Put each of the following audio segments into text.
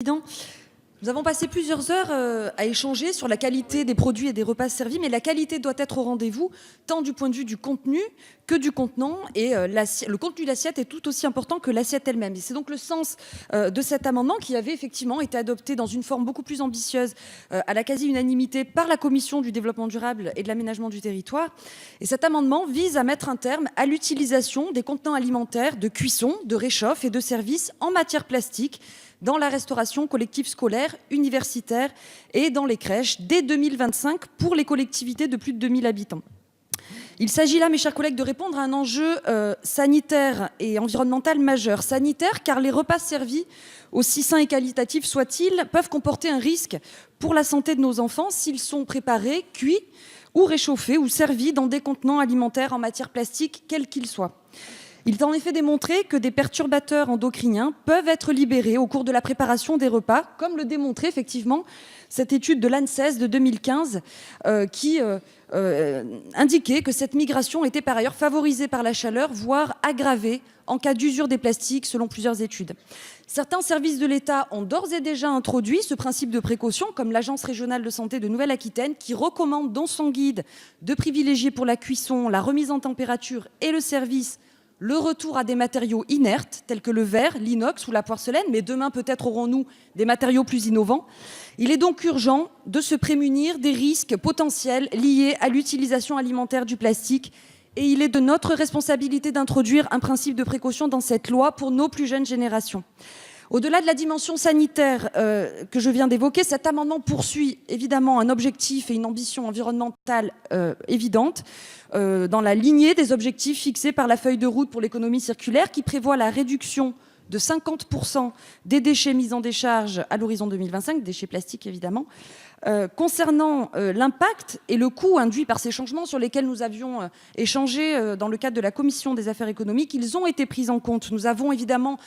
Président, nous avons passé plusieurs heures à échanger sur la qualité des produits et des repas servis, mais la qualité doit être au rendez-vous, tant du point de vue du contenu que du contenant, et le contenu de l'assiette est tout aussi important que l'assiette elle-même. Et c'est donc le sens de cet amendement qui avait effectivement été adopté dans une forme beaucoup plus ambitieuse à la quasi-unanimité par la Commission du développement durable et de l'aménagement du territoire. Et cet amendement vise à mettre un terme à l'utilisation des contenants alimentaires de cuisson, de réchauffe et de service en matière plastique dans la restauration collective scolaire, universitaire et dans les crèches dès 2025 pour les collectivités de plus de 2000 habitants. Il s'agit là, mes chers collègues, de répondre à un enjeu sanitaire et environnemental majeur. Sanitaire, car les repas servis, aussi sains et qualitatifs soient-ils, peuvent comporter un risque pour la santé de nos enfants s'ils sont préparés, cuits ou réchauffés ou servis dans des contenants alimentaires en matière plastique, quels qu'ils soient. Il est en effet démontré que des perturbateurs endocriniens peuvent être libérés au cours de la préparation des repas, comme le démontrait effectivement cette étude de l'ANSES de 2015 qui indiquait que cette migration était par ailleurs favorisée par la chaleur, voire aggravée en cas d'usure des plastiques, selon plusieurs études. Certains services de l'État ont d'ores et déjà introduit ce principe de précaution, comme l'Agence régionale de santé de Nouvelle-Aquitaine, qui recommande dans son guide de privilégier pour la cuisson, la remise en température et le service le retour à des matériaux inertes tels que le verre, l'inox ou la porcelaine, mais demain peut-être aurons-nous des matériaux plus innovants. Il est donc urgent de se prémunir des risques potentiels liés à l'utilisation alimentaire du plastique, et il est de notre responsabilité d'introduire un principe de précaution dans cette loi pour nos plus jeunes générations. Au-delà de la dimension sanitaire que je viens d'évoquer, cet amendement poursuit évidemment un objectif et une ambition environnementale évidente, dans la lignée des objectifs fixés par la feuille de route pour l'économie circulaire, qui prévoit la réduction de 50% des déchets mis en décharge à l'horizon 2025, déchets plastiques évidemment. Concernant l'impact et le coût induit par ces changements sur lesquels nous avions échangé dans le cadre de la Commission des affaires économiques, ils ont été pris en compte. Nous avons évidemment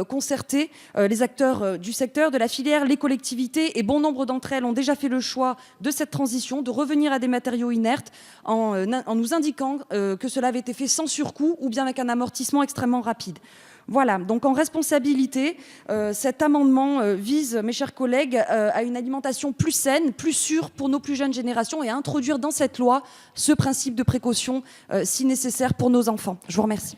concerté les acteurs du secteur, de la filière, les collectivités, et bon nombre d'entre elles ont déjà fait le choix de cette transition, de revenir à des matériaux inertes en nous indiquant que cela avait été fait sans surcoût ou bien avec un amortissement extrêmement rapide. Voilà, donc en responsabilité, cet amendement vise, mes chers collègues, à une alimentation plus saine, plus sûre pour nos plus jeunes générations et à introduire dans cette loi ce principe de précaution si nécessaire pour nos enfants. Je vous remercie.